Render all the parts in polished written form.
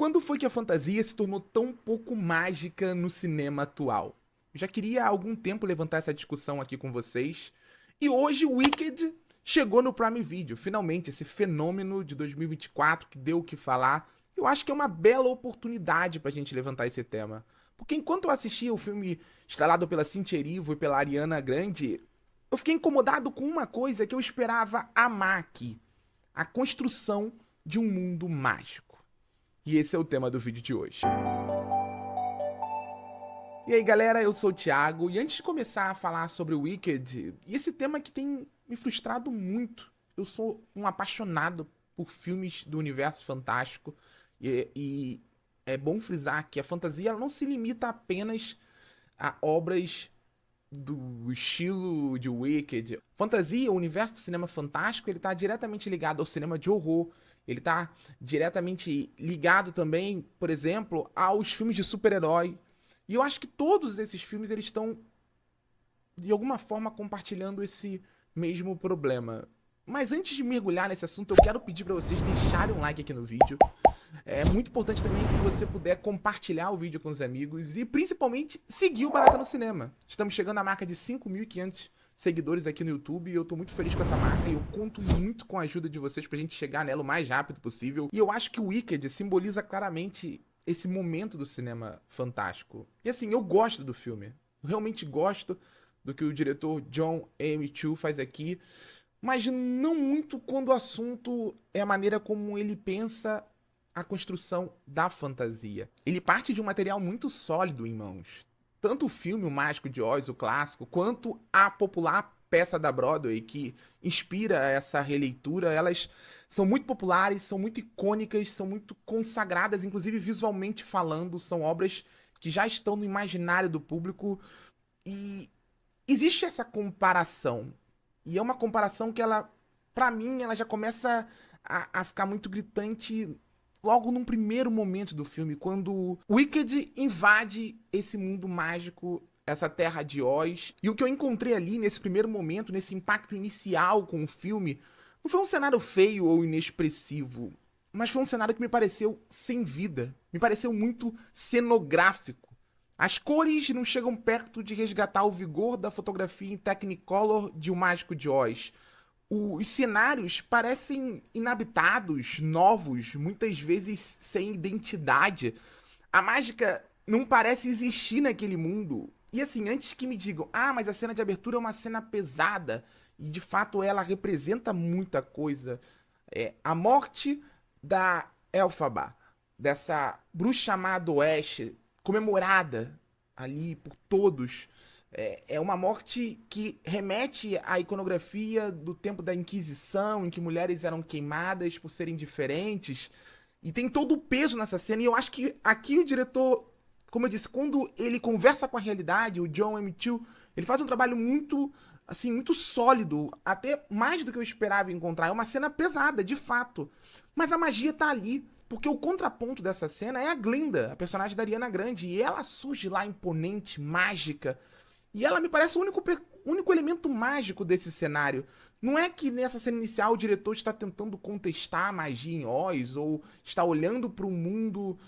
Quando foi que a fantasia se tornou tão pouco mágica no cinema atual? Eu já queria há algum tempo levantar essa discussão aqui com vocês. E hoje o Wicked chegou no Prime Video, finalmente, esse fenômeno de 2024 que deu o que falar. Eu acho que é uma bela oportunidade pra gente levantar esse tema. Porque enquanto eu assistia o filme estrelado pela Cynthia Erivo e pela Ariana Grande, eu fiquei incomodado com uma coisa que eu esperava amar aqui: a construção de um mundo mágico. E esse é o tema do vídeo de hoje. E aí galera, eu sou o Thiago, e antes de começar a falar sobre o Wicked, e esse tema que tem me frustrado muito, eu sou um apaixonado por filmes do universo fantástico, e é bom frisar que a fantasia ela não se limita apenas a obras do estilo de Wicked. Fantasia, o universo do cinema fantástico, ele tá diretamente ligado ao cinema de horror. Ele tá diretamente ligado também, por exemplo, aos filmes de super-herói. E eu acho que todos esses filmes eles estão de alguma forma compartilhando esse mesmo problema. Mas antes de mergulhar nesse assunto, eu quero pedir para vocês deixarem um like aqui no vídeo. É muito importante também se você puder compartilhar o vídeo com os amigos e principalmente seguir o Barata no Cinema. Estamos chegando à marca de 5.500 seguidores aqui no YouTube e eu tô muito feliz com essa marca e eu conto muito com a ajuda de vocês pra gente chegar nela o mais rápido possível. E eu acho que o Wicked simboliza claramente esse momento do cinema fantástico. E assim, eu gosto do filme. Eu realmente gosto do que o diretor John M. Chu faz aqui, mas não muito quando o assunto é a maneira como ele pensa a construção da fantasia. Ele parte de um material muito sólido em mãos. Tanto o filme O Mágico de Oz, o clássico, quanto a popular peça da Broadway que inspira essa releitura, elas são muito populares, são muito icônicas, são muito consagradas, inclusive visualmente falando, são obras que já estão no imaginário do público e existe essa comparação. E é uma comparação que ela, pra mim, ela já começa a ficar muito gritante logo num primeiro momento do filme, quando o Wicked invade esse mundo mágico, essa terra de Oz. E o que eu encontrei ali nesse primeiro momento, nesse impacto inicial com o filme, não foi um cenário feio ou inexpressivo, mas foi um cenário que me pareceu sem vida, me pareceu muito cenográfico. As cores não chegam perto de resgatar o vigor da fotografia em Technicolor de O Mágico de Oz. Os cenários parecem inabitados, novos, muitas vezes sem identidade. A mágica não parece existir naquele mundo. E assim, antes que me digam, mas a cena de abertura é uma cena pesada, e de fato ela representa muita coisa. A morte da Elphaba, dessa bruxa chamada Oeste, comemorada ali por todos, é uma morte que remete à iconografia do tempo da Inquisição, em que mulheres eram queimadas por serem diferentes. E tem todo o peso nessa cena. E eu acho que aqui o diretor, como eu disse, quando ele conversa com a realidade, o John M. Chu, ele faz um trabalho muito, assim, muito sólido, até mais do que eu esperava encontrar. É uma cena pesada, de fato. Mas a magia tá ali. Porque o contraponto dessa cena é a Glinda, a personagem da Ariana Grande. E ela surge lá imponente, mágica. E ela me parece o único elemento mágico desse cenário. Não é que nessa cena inicial o diretor está tentando contestar a magia em Oz, ou está olhando para um mundo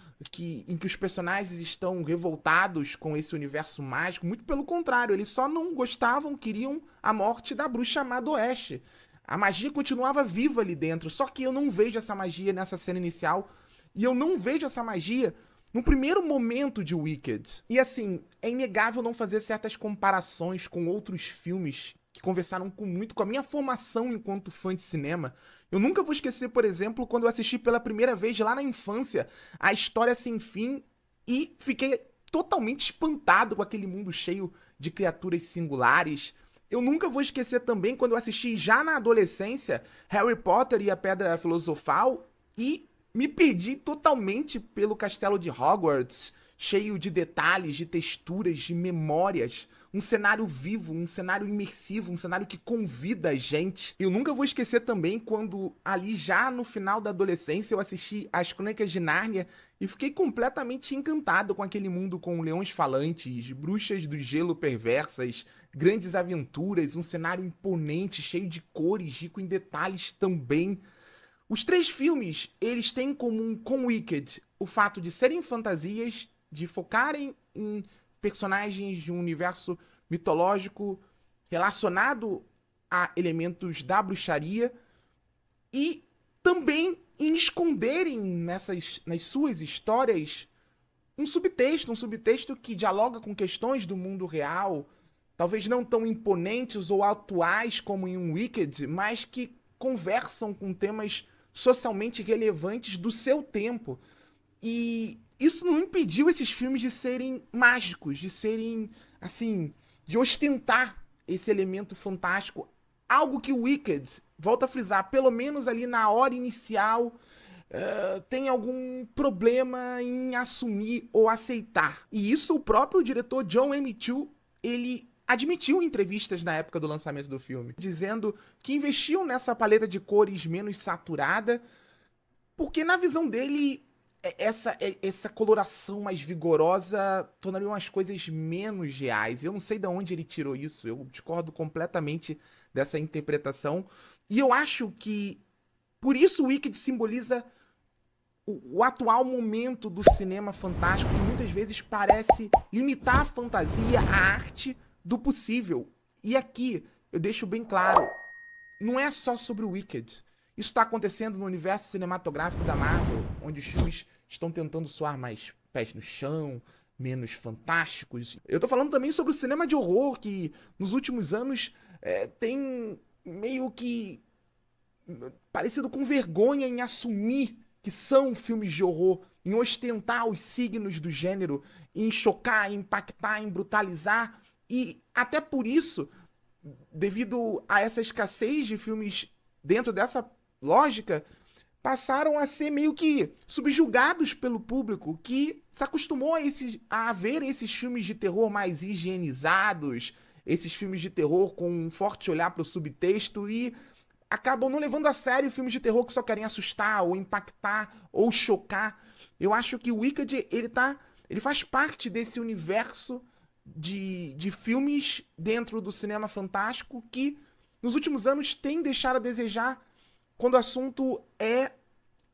em que os personagens estão revoltados com esse universo mágico. Muito pelo contrário, eles só não gostavam, queriam a morte da bruxa chamada Oeste. A magia continuava viva ali dentro, só que eu não vejo essa magia nessa cena inicial. E eu não vejo essa magia no primeiro momento de Wicked. E assim, é inegável não fazer certas comparações com outros filmes que conversaram muito com a minha formação enquanto fã de cinema. Eu nunca vou esquecer, por exemplo, quando eu assisti pela primeira vez lá na infância A História Sem Fim e fiquei totalmente espantado com aquele mundo cheio de criaturas singulares. Eu nunca vou esquecer também quando eu assisti já na adolescência Harry Potter e a Pedra Filosofal e me perdi totalmente pelo castelo de Hogwarts, cheio de detalhes, de texturas, de memórias. Um cenário vivo, um cenário imersivo, um cenário que convida a gente. Eu nunca vou esquecer também quando, ali já no final da adolescência, eu assisti As Crônicas de Nárnia e fiquei completamente encantado com aquele mundo com leões falantes, bruxas do gelo perversas, grandes aventuras, um cenário imponente, cheio de cores, rico em detalhes também. Os três filmes, eles têm em comum com Wicked o fato de serem fantasias, de focarem em personagens de um universo mitológico relacionado a elementos da bruxaria e também em esconderem nas suas histórias um subtexto que dialoga com questões do mundo real, talvez não tão imponentes ou atuais como em um Wicked, mas que conversam com temas socialmente relevantes do seu tempo. E isso não impediu esses filmes de serem mágicos, de serem, assim, de ostentar esse elemento fantástico. Algo que o Wicked, volta a frisar, pelo menos ali na hora inicial, tem algum problema em assumir ou aceitar. E isso o próprio diretor John M. Chu, ele admitiu em entrevistas na época do lançamento do filme, dizendo que investiam nessa paleta de cores menos saturada, porque na visão dele, essa coloração mais vigorosa tornaria as coisas menos reais. Eu não sei de onde ele tirou isso, eu discordo completamente dessa interpretação. E eu acho que, por isso o Wicked simboliza o atual momento do cinema fantástico, que muitas vezes parece limitar a fantasia, a arte do possível. E aqui, eu deixo bem claro, não é só sobre o Wicked. Isso está acontecendo no universo cinematográfico da Marvel, onde os filmes estão tentando soar mais pés no chão, menos fantásticos. Eu tô falando também sobre o cinema de horror, que nos últimos anos tem meio que parecido com vergonha em assumir que são filmes de horror, em ostentar os signos do gênero, em chocar, em impactar, em brutalizar. E até por isso, devido a essa escassez de filmes dentro dessa lógica, passaram a ser meio que subjugados pelo público, que se acostumou a ver esses filmes de terror mais higienizados, esses filmes de terror com um forte olhar para o subtexto, e acabam não levando a sério filmes de terror que só querem assustar, ou impactar, ou chocar. Eu acho que o Wicked, ele faz parte desse universo de filmes dentro do cinema fantástico que nos últimos anos tem deixado a desejar quando o assunto é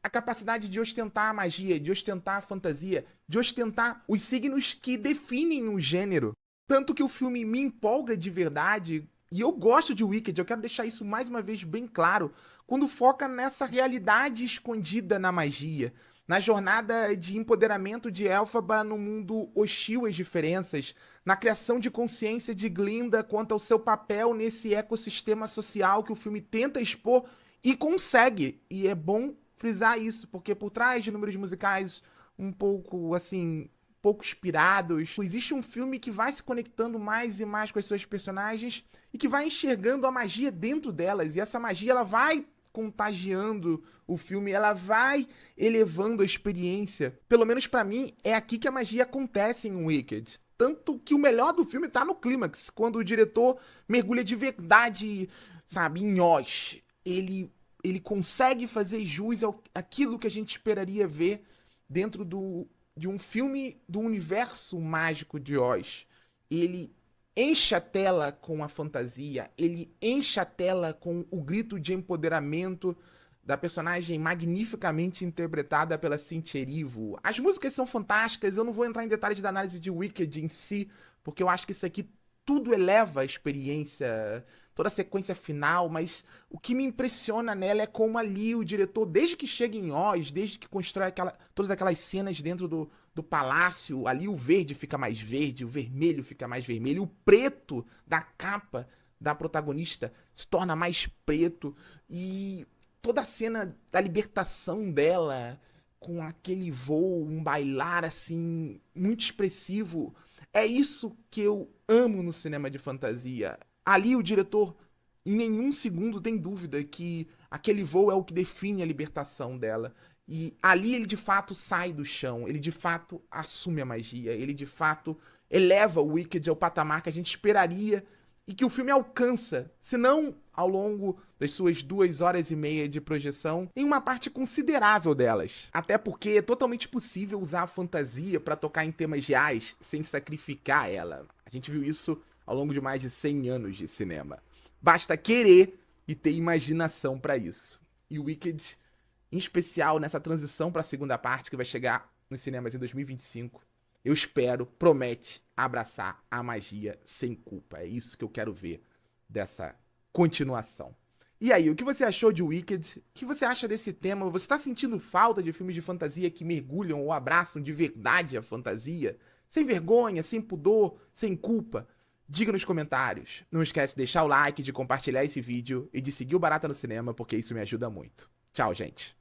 a capacidade de ostentar a magia, de ostentar a fantasia, de ostentar os signos que definem o gênero. Tanto que o filme me empolga de verdade, e eu gosto de Wicked, eu quero deixar isso mais uma vez bem claro, quando foca nessa realidade escondida na magia, na jornada de empoderamento de Elphaba no mundo hostil às diferenças, na criação de consciência de Glinda quanto ao seu papel nesse ecossistema social que o filme tenta expor e consegue. E é bom frisar isso, porque por trás de números musicais um pouco, assim, pouco inspirados, existe um filme que vai se conectando mais e mais com as suas personagens e que vai enxergando a magia dentro delas. E essa magia, ela vai contagiando o filme, ela vai elevando a experiência. Pelo menos pra mim, é aqui que a magia acontece em Wicked. Tanto que o melhor do filme tá no clímax, quando o diretor mergulha de verdade, sabe, em Oz. Ele consegue fazer jus àquilo que a gente esperaria ver dentro de um filme do universo mágico de Oz. Ele enche a tela com a fantasia, ele enche a tela com o grito de empoderamento da personagem magnificamente interpretada pela Cynthia Erivo. As músicas são fantásticas, eu não vou entrar em detalhes da análise de Wicked em si, porque eu acho que isso aqui tudo eleva a experiência, toda a sequência final, mas o que me impressiona nela é como ali o diretor, desde que chega em Oz, desde que constrói todas aquelas cenas dentro do palácio, ali o verde fica mais verde, o vermelho fica mais vermelho, o preto da capa da protagonista se torna mais preto, e toda a cena da libertação dela, com aquele voo, um bailar assim, muito expressivo, é isso que eu amo no cinema de fantasia. Ali o diretor, em nenhum segundo, tem dúvida que aquele voo é o que define a libertação dela. E ali ele de fato sai do chão, ele de fato assume a magia, ele de fato eleva o Wicked ao patamar que a gente esperaria e que o filme alcança, se não ao longo das suas 2 horas e meia de projeção, em uma parte considerável delas. Até porque é totalmente possível usar a fantasia para tocar em temas reais sem sacrificar ela. A gente viu isso ao longo de mais de 100 anos de cinema. Basta querer e ter imaginação para isso. E o Wicked em especial nessa transição para a segunda parte que vai chegar nos cinemas em 2025. Eu espero, promete abraçar a magia sem culpa. É isso que eu quero ver dessa continuação. E aí, o que você achou de Wicked? O que você acha desse tema? Você tá sentindo falta de filmes de fantasia que mergulham ou abraçam de verdade a fantasia? Sem vergonha, sem pudor, sem culpa? Diga nos comentários. Não esquece de deixar o like, de compartilhar esse vídeo e de seguir o Barata no Cinema, porque isso me ajuda muito. Tchau, gente.